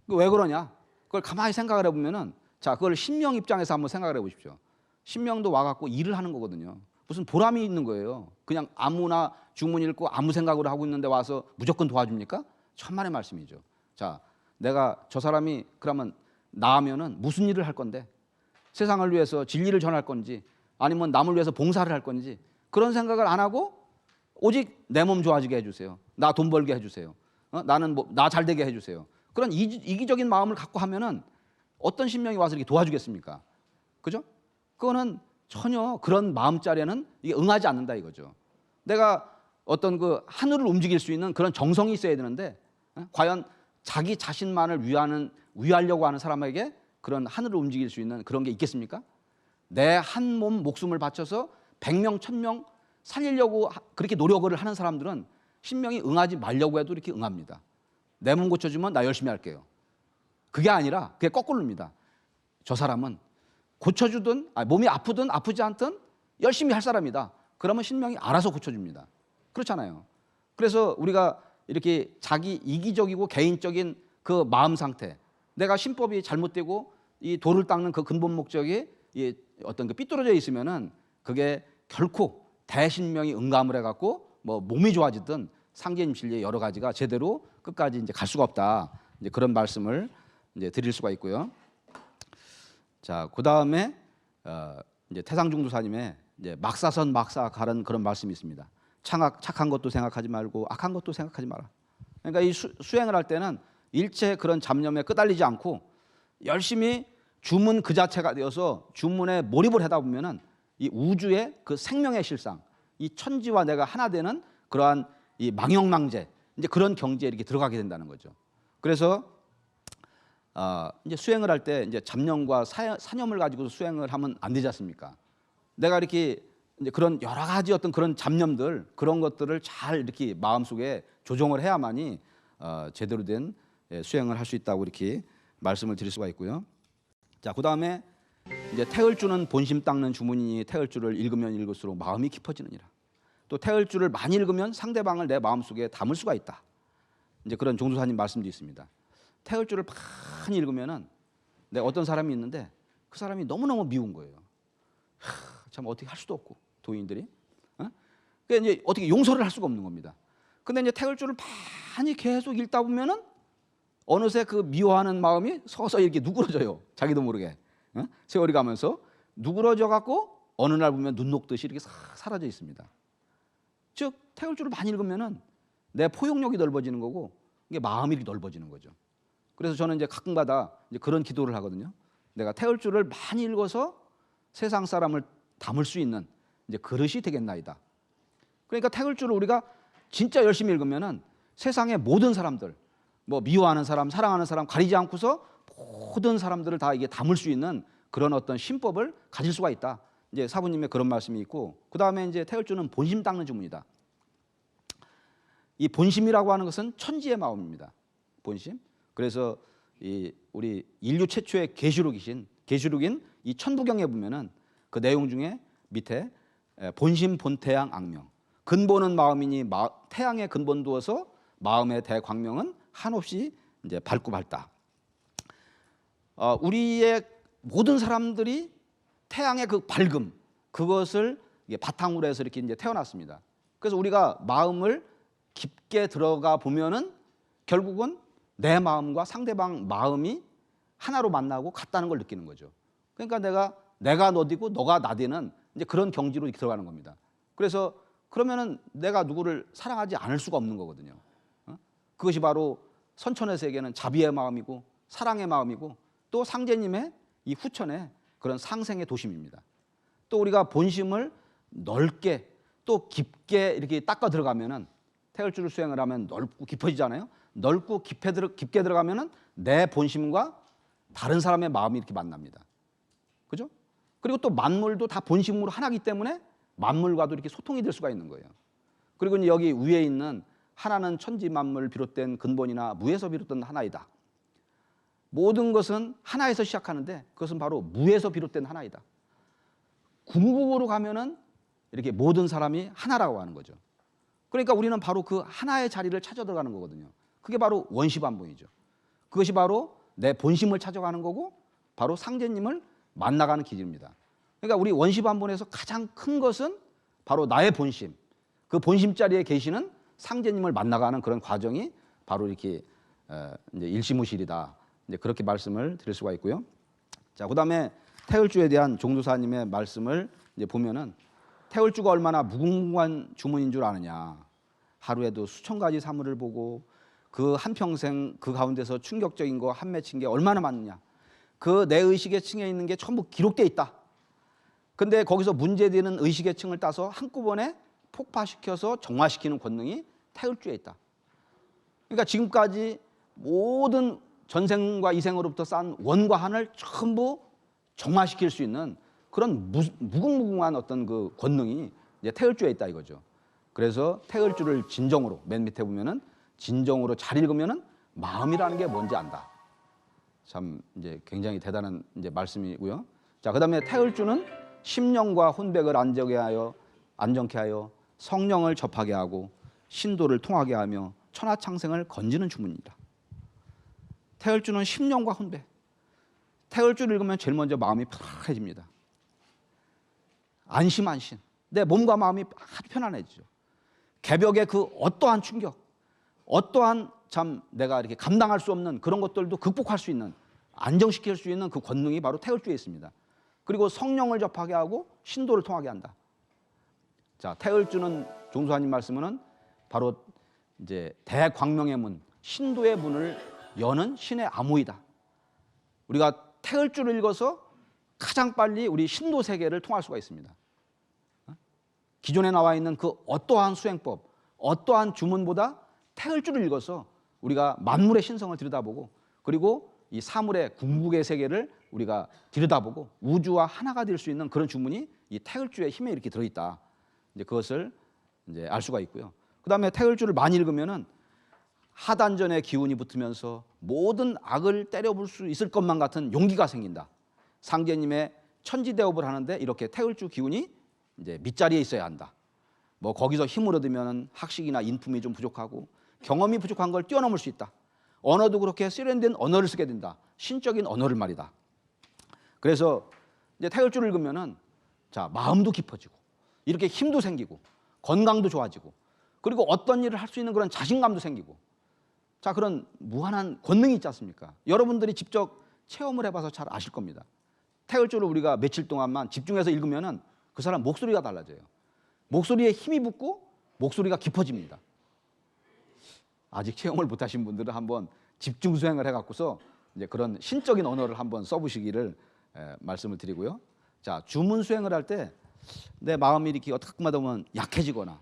왜 그러냐? 그걸 가만히 생각을 해보면은, 자, 그걸 신명 입장에서 한번 생각을 해보십시오. 신명도 와갖고 일을 하는 거거든요. 무슨 보람이 있는 거예요. 그냥 아무나 주문 읽고 아무 생각으로 하고 있는데 와서 무조건 도와줍니까? 천만의 말씀이죠. 자, 내가 저 사람이 그러면 나으면은 무슨 일을 할 건데, 세상을 위해서 진리를 전할 건지 아니면 남을 위해서 봉사를 할 건지 그런 생각을 안 하고 오직 내 몸 좋아지게 해주세요. 나 돈 벌게 해주세요. 나는 뭐 나 잘 되게 해주세요. 그런 이기적인 마음을 갖고 하면은 어떤 신명이 와서 이렇게 도와주겠습니까? 그죠? 그거는 전혀 그런 마음자리에는 이게 응하지 않는다 이거죠. 내가 어떤 그 하늘을 움직일 수 있는 그런 정성이 있어야 되는데 과연 자기 자신만을 위하려고 하는 사람에게 그런 하늘을 움직일 수 있는 그런 게 있겠습니까? 내 한 몸 목숨을 바쳐서 100명, 1000명 살리려고 그렇게 노력을 하는 사람들은 신명이 응하지 말려고 해도 이렇게 응합니다. 내 몸 고쳐주면 나 열심히 할게요. 그게 아니라 그게 거꾸로입니다. 저 사람은 고쳐주든 몸이 아프든 아프지 않든 열심히 할 사람이다. 그러면 신명이 알아서 고쳐줍니다. 그렇잖아요. 그래서 우리가 이렇게 자기 이기적이고 개인적인 그 마음 상태, 내가 신법이 잘못되고 이 도를 닦는 그 근본 목적이 이 어떤 그 삐뚤어져 있으면은 그게 결코 대신명이 응감을 해갖고 뭐 몸이 좋아지든 상계님 진리의 여러 가지가 제대로 끝까지 이제 갈 수가 없다. 이제 그런 말씀을 이제 드릴 수가 있고요. 자, 그 다음에 이제 태상중도사님의 이제 막사선 막사가는 그런 말씀이 있습니다. 착한 것도 생각하지 말고 악한 것도 생각하지 마라. 그러니까 이 수행을 할 때는 일체 그런 잡념에 끄달리지 않고 열심히 주문 그 자체가 되어서 주문에 몰입을 하다 보면은 이 우주의 그 생명의 실상, 이 천지와 내가 하나 되는 그러한 이 망영망제, 이제 그런 경지에 이렇게 들어가게 된다는 거죠. 그래서 이제 수행을 할 때 이제 잡념과 사념을 가지고 수행을 하면 안 되지 않습니까? 내가 이렇게 이제 그런 여러 가지 어떤 그런 잡념들 그런 것들을 잘 이렇게 마음속에 조정을 해야만이 제대로 된 수행을 할 수 있다고 이렇게 말씀을 드릴 수가 있고요. 자, 그 다음에 이제 태을주는 본심 닦는 주문이니 태을주를 읽으면 읽을수록 마음이 깊어지느니라. 또 태을주를 많이 읽으면 상대방을 내 마음속에 담을 수가 있다. 이제 그런 종도사님 말씀도 있습니다. 태을주를 많이 읽으면은 내가 어떤 사람이 있는데 그 사람이 너무너무 미운 거예요. 참 어떻게 할 수도 없고 도인들이 그러니까 이제 어떻게 용서를 할 수가 없는 겁니다. 근데 이제 태을주를 많이 계속 읽다 보면은 어느새 그 미워하는 마음이 서서히 이렇게 누그러져요. 자기도 모르게. 세월이 가면서 누그러져 갖고 어느 날 보면 눈 녹듯이 이렇게 싹 사라져 있습니다. 즉 태을주를 많이 읽으면은 내 포용력이 넓어지는 거고 이게 마음이 이렇게 넓어지는 거죠. 그래서 저는 이제 가끔가다 이제 그런 기도를 하거든요. 내가 태을주를 많이 읽어서 세상 사람을 담을 수 있는 이제 그릇이 되겠나이다. 그러니까 태을주를 우리가 진짜 열심히 읽으면은 세상의 모든 사람들, 뭐 미워하는 사람, 사랑하는 사람 가리지 않고서 모든 사람들을 다 이게 담을 수 있는 그런 어떤 신법을 가질 수가 있다. 이제 사부님의 그런 말씀이 있고, 그 다음에 이제 태을주는 본심 닦는 주문이다. 이 본심이라고 하는 것은 천지의 마음입니다. 본심. 그래서 이 우리 인류 최초의 계시록인 이 천부경에 보면은 그 내용 중에 밑에 본심 본태양 악명. 근본은 마음이니 태양의 근본 두어서 마음의 대광명은 한없이 이제 밝고 밝다. 우리의 모든 사람들이 태양의 그 밝음, 그것을 바탕으로 해서 이렇게 이제 태어났습니다. 그래서 우리가 마음을 깊게 들어가 보면은 결국은 내 마음과 상대방 마음이 하나로 만나고 같다는 걸 느끼는 거죠. 그러니까 내가 너디고 너가 나되는 이제 그런 경지로 이렇게 들어가는 겁니다. 그래서 그러면은 내가 누구를 사랑하지 않을 수가 없는 거거든요. 그것이 바로 선천의 세계는 자비의 마음이고 사랑의 마음이고 또 상제님의 이 후천의 그런 상생의 도심입니다. 또 우리가 본심을 넓게 또 깊게 이렇게 닦아 들어가면은 태을주를 수행을 하면 넓고 깊어지잖아요. 넓고 깊게 들어가면은 내 본심과 다른 사람의 마음이 이렇게 만납니다. 그죠? 그리고 또 만물도 다 본심으로 하나이기 때문에 만물과도 이렇게 소통이 될 수가 있는 거예요. 그리고 여기 위에 있는 하나는 천지 만물 비롯된 근본이나 무에서 비롯된 하나이다. 모든 것은 하나에서 시작하는데 그것은 바로 무에서 비롯된 하나이다. 궁극으로 가면은 이렇게 모든 사람이 하나라고 하는 거죠. 그러니까 우리는 바로 그 하나의 자리를 찾아 들어가는 거거든요. 그게 바로 원시반본이죠. 그것이 바로 내 본심을 찾아가는 거고 바로 상제님을 만나가는 길입니다. 그러니까 우리 원시반본에서 가장 큰 것은 바로 나의 본심, 그 본심 자리에 계시는 상제님을 만나가는 그런 과정이 바로 이렇게 이제 일시무실이다. 이제 그렇게 말씀을 드릴 수가 있고요. 자, 그다음에 태을주에 대한 종도사님의 말씀을 이제 보면은 태을주가 얼마나 무궁무한 주문인 줄 아느냐. 하루에도 수천 가지 사물을 보고 그 한평생 그 가운데서 충격적인 거 한 맺힌 게 얼마나 많느냐. 그 내 의식의 층에 있는 게 전부 기록되어 있다. 근데 거기서 문제되는 의식의 층을 따서 한꺼번에 폭파시켜서 정화시키는 권능이 태을주에 있다. 그러니까 지금까지 모든 전생과 이생으로부터 쌓은 원과 한을 전부 정화시킬 수 있는 그런 무궁무궁한 어떤 그 권능이 이제 태을주에 있다 이거죠. 그래서 태을주를 진정으로 맨 밑에 보면은 진정으로 잘 읽으면은 마음이라는 게 뭔지 안다. 참 이제 굉장히 대단한 이제 말씀이고요. 자, 그다음에 태을주는 심령과 혼백을 안정케 하여 성령을 접하게 하고 신도를 통하게 하며 천하창생을 건지는 주문이다. 태을주는 심령과 혼백. 태을주를 읽으면 제일 먼저 마음이 편안해집니다. 안심. 내 몸과 마음이 아주 편안해지죠. 개벽의 그 어떠한 충격, 어떠한 참 내가 이렇게 감당할 수 없는 그런 것들도 극복할 수 있는, 안정시킬 수 있는 그 권능이 바로 태을주에 있습니다. 그리고 성령을 접하게 하고 신도를 통하게 한다. 자, 태을주는 종수하님 말씀은 바로 이제 대광명의 문, 신도의 문을 여는 신의 암호이다. 우리가 태을주를 읽어서 가장 빨리 우리 신도 세계를 통할 수가 있습니다. 기존에 나와 있는 그 어떠한 수행법, 어떠한 주문보다 태을주를 읽어서 우리가 만물의 신성을 들여다보고 그리고 이 사물의 궁극의 세계를 우리가 들여다보고 우주와 하나가 될 수 있는 그런 주문이 이 태을주의 힘에 이렇게 들어있다. 이제 그것을 이제 알 수가 있고요. 그다음에 태을주를 많이 읽으면은 하단전의 기운이 붙으면서 모든 악을 때려볼 수 있을 것만 같은 용기가 생긴다. 상제님의 천지대업을 하는데 이렇게 태을주 기운이 이제 밑자리에 있어야 한다. 뭐 거기서 힘을 얻으면 학식이나 인품이 좀 부족하고 경험이 부족한 걸 뛰어넘을 수 있다. 언어도 그렇게 세련된 언어를 쓰게 된다. 신적인 언어를 말이다. 그래서 이제 태을주를 읽으면은 자, 마음도 깊어지고 이렇게 힘도 생기고 건강도 좋아지고 그리고 어떤 일을 할 수 있는 그런 자신감도 생기고, 자, 그런 무한한 권능이 있지 않습니까? 여러분들이 직접 체험을 해봐서 잘 아실 겁니다. 태을주를 우리가 며칠 동안만 집중해서 읽으면은 그 사람 목소리가 달라져요. 목소리에 힘이 붙고 목소리가 깊어집니다. 아직 체험을 못하신 분들은 한번 집중 수행을 해갖고서 이제 그런 신적인 언어를 한번 써보시기를 말씀을 드리고요. 자, 주문 수행을 할 때 내 마음이 이렇게 어떻게 하다 보면 약해지거나,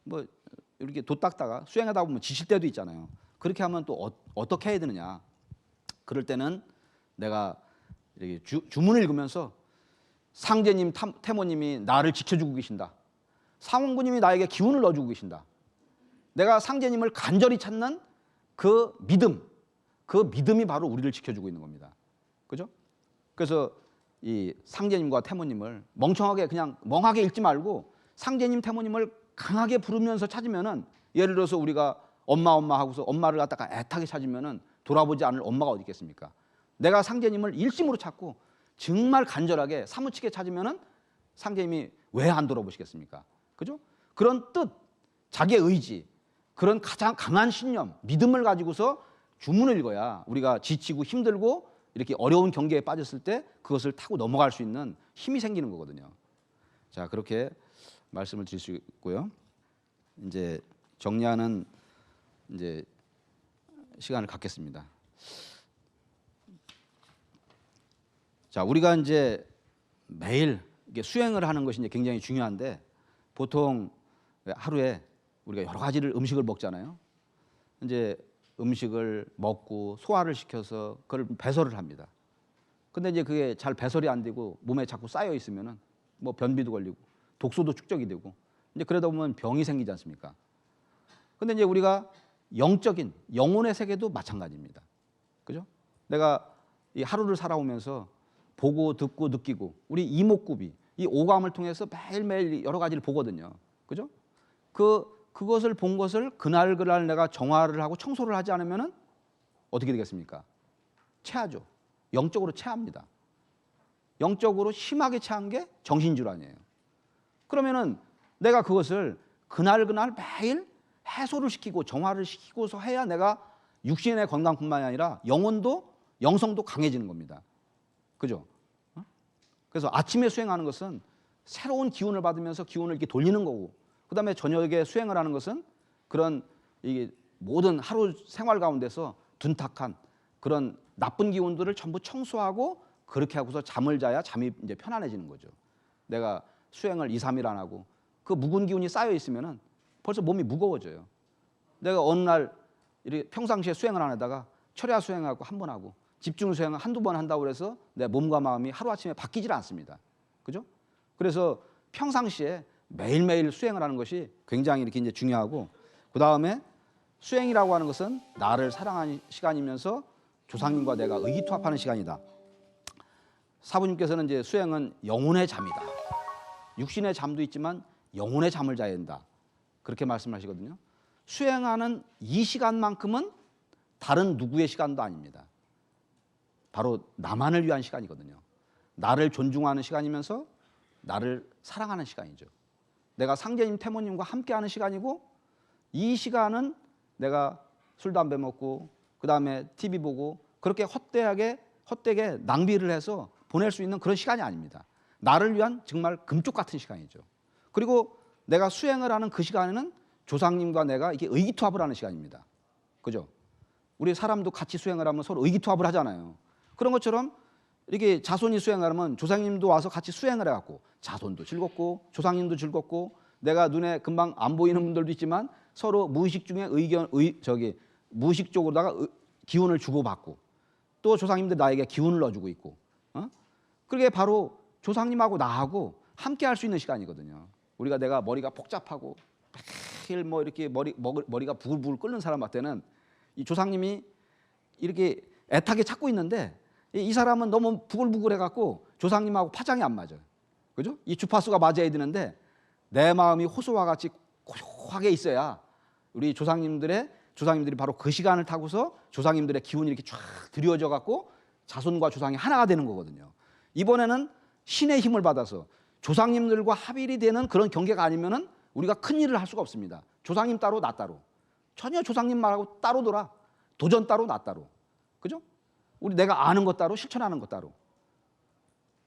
뭐 이렇게 돛닦다가 수행하다 보면 지칠 때도 있잖아요. 그렇게 하면 또 어떻게 해야 되느냐? 그럴 때는 내가 이렇게 주문을 읽으면서 상제님, 태모님이 나를 지켜주고 계신다. 상원구님이 나에게 기운을 넣어주고 계신다. 내가 상제님을 간절히 찾는 그 믿음이 바로 우리를 지켜주고 있는 겁니다. 그죠? 그래서 이 상제님과 태모님을 멍청하게 그냥 멍하게 읽지 말고 상제님, 태모님을 강하게 부르면서 찾으면은, 예를 들어서 우리가 엄마 하고서 엄마를 갖다가 애타게 찾으면은 돌아보지 않을 엄마가 어디 있겠습니까? 내가 상제님을 일심으로 찾고 정말 간절하게 사무치게 찾으면은 상제님이 왜 안 돌아보시겠습니까? 그죠? 그런 뜻, 자기의 의지, 그런 가장 강한 신념, 믿음을 가지고서 주문을 읽어야 우리가 지치고 힘들고 이렇게 어려운 경계에 빠졌을 때 그것을 타고 넘어갈 수 있는 힘이 생기는 거거든요. 자, 그렇게 말씀을 드릴 수 있고요. 이제 정리하는 이제 시간을 갖겠습니다. 자, 우리가 이제 매일 이게 수행을 하는 것이 이제 굉장히 중요한데, 보통 하루에 우리가 여러 가지를 음식을 먹잖아요. 이제 음식을 먹고 소화를 시켜서 그걸 배설을 합니다. 근데 이제 그게 잘 배설이 안 되고 몸에 자꾸 쌓여 있으면은 뭐 변비도 걸리고 독소도 축적이 되고, 이제 그러다 보면 병이 생기지 않습니까? 근데 이제 우리가 영적인 영혼의 세계도 마찬가지입니다. 그죠? 내가 이 하루를 살아오면서 보고 듣고 느끼고 우리 이목구비, 이 오감을 통해서 매일매일 여러 가지를 보거든요. 그죠? 그것을 본 것을 그날 내가 정화를 하고 청소를 하지 않으면은 어떻게 되겠습니까? 체하죠. 영적으로 체합니다. 영적으로 심하게 체한 게 정신질환이에요. 그러면은 내가 그것을 그날 매일 해소를 시키고 정화를 시키고서 해야 내가 육신의 건강뿐만이 아니라 영성도 강해지는 겁니다. 그죠? 그래서 아침에 수행하는 것은 새로운 기운을 받으면서 기운을 이렇게 돌리는 거고, 그 다음에 저녁에 수행을 하는 것은 그런 이게 모든 하루 생활 가운데서 둔탁한 그런 나쁜 기운들을 전부 청소하고, 그렇게 하고서 잠을 자야 잠이 이제 편안해지는 거죠. 내가 수행을 2, 3일 안 하고 그 묵은 기운이 쌓여 있으면은 벌써 몸이 무거워져요. 내가 어느 날 이렇게 평상시에 수행을 안 하다가 철야 수행하고 한 번 하고 집중 수행을 한두 번 한다고 해서 내 몸과 마음이 하루아침에 바뀌질 않습니다. 그죠? 그래서 평상시에 매일매일 수행을 하는 것이 굉장히 이렇게 이제 중요하고, 그 다음에 수행이라고 하는 것은 나를 사랑하는 시간이면서 조상님과 내가 의기투합하는 시간이다. 사부님께서는 이제 수행은 영혼의 잠이다. 육신의 잠도 있지만 영혼의 잠을 자야 된다. 그렇게 말씀하시거든요. 수행하는 이 시간만큼은 다른 누구의 시간도 아닙니다. 바로 나만을 위한 시간이거든요. 나를 존중하는 시간이면서 나를 사랑하는 시간이죠. 내가 상제님, 태모님과 함께하는 시간이고, 이 시간은 내가 술, 담배 먹고 그 다음에 TV 보고 그렇게 헛되게 낭비를 해서 보낼 수 있는 그런 시간이 아닙니다. 나를 위한 정말 금쪽 같은 시간이죠. 그리고 내가 수행을 하는 그 시간에는 조상님과 내가 이게 의기투합을 하는 시간입니다. 그죠? 우리 사람도 같이 수행을 하면 서로 의기투합을 하잖아요. 그런 것처럼 이렇게 자손이 수행을 하면 조상님도 와서 같이 수행을 해갖고 자손도 즐겁고 조상님도 즐겁고, 내가 눈에 금방 안 보이는 분들도 있지만 서로 무의식 중에 무의식적으로다가 기운을 주고받고, 또 조상님들 나에게 기운을 넣어주고 있고, 그게 바로 조상님하고 나하고 함께 할 수 있는 시간이거든요. 내가 머리가 복잡하고 매일 뭐 이렇게 머리가 부글부글 끓는 사람한테는 이 조상님이 이렇게 애타게 찾고 있는데, 이 사람은 너무 부글부글해갖고 조상님하고 파장이 안 맞아요. 그죠? 이 주파수가 맞아야 되는데 내 마음이 호수와 같이 고요하게 있어야 우리 조상님들이 바로 그 시간을 타고서 조상님들의 기운이 이렇게 쫙 드리워져 갖고 자손과 조상이 하나가 되는 거거든요. 이번에는 신의 힘을 받아서 조상님들과 합일이 되는 그런 경계가 아니면은 우리가 큰 일을 할 수가 없습니다. 조상님 따로 나 따로. 전혀 조상님 말하고 따로 돌아. 도전 따로 나 따로. 그죠? 우리 내가 아는 것 따로 실천하는 것 따로.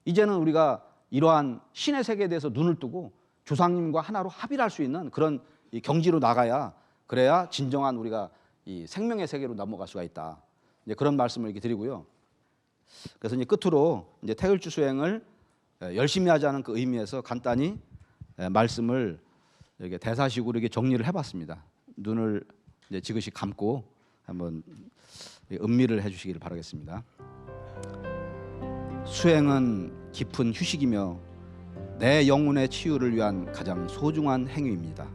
이제는 우리가 이러한 신의 세계에 대해서 눈을 뜨고 조상님과 하나로 합의를 할 수 있는 그런 이 경지로 나가야, 그래야 진정한 우리가 이 생명의 세계로 넘어갈 수가 있다. 이제 그런 말씀을 이렇게 드리고요. 그래서 이제 끝으로 이제 태을주 수행을 열심히 하자는 그 의미에서 간단히 말씀을 이렇게 대사식으로 이렇게 정리를 해봤습니다. 눈을 이제 지그시 감고 한번 음미를 해주시기를 바라겠습니다. 수행은 깊은 휴식이며 내 영혼의 치유를 위한 가장 소중한 행위입니다.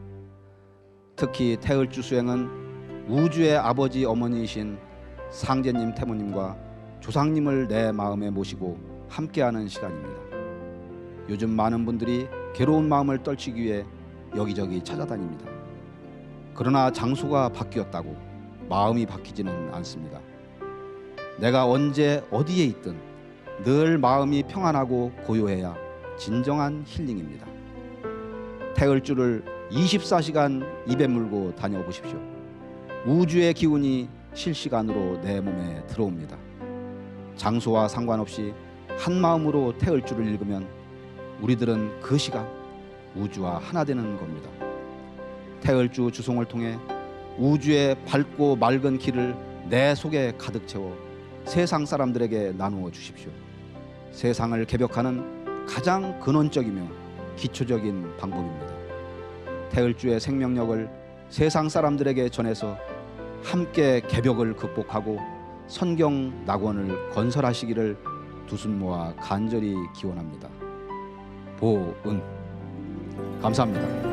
특히 태을주 수행은 우주의 아버지 어머니이신 상제님 태모님과 조상님을 내 마음에 모시고 함께하는 시간입니다. 요즘 많은 분들이 괴로운 마음을 떨치기 위해 여기저기 찾아다닙니다. 그러나 장소가 바뀌었다고 마음이 바뀌지는 않습니다. 내가 언제 어디에 있든 늘 마음이 평안하고 고요해야 진정한 힐링입니다. 태을주를 24시간 입에 물고 다녀보십시오. 우주의 기운이 실시간으로 내 몸에 들어옵니다. 장소와 상관없이 한 마음으로 태을주를 읽으면 우리들은 그 시간 우주와 하나 되는 겁니다. 태을주 주송을 통해 우주의 밝고 맑은 길을 내 속에 가득 채워 세상 사람들에게 나누어 주십시오. 세상을 개벽하는 가장 근원적이며 기초적인 방법입니다. 태을주의 생명력을 세상 사람들에게 전해서 함께 개벽을 극복하고 선경 낙원을 건설하시기를 두 손 모아 간절히 기원합니다. 보응. 감사합니다.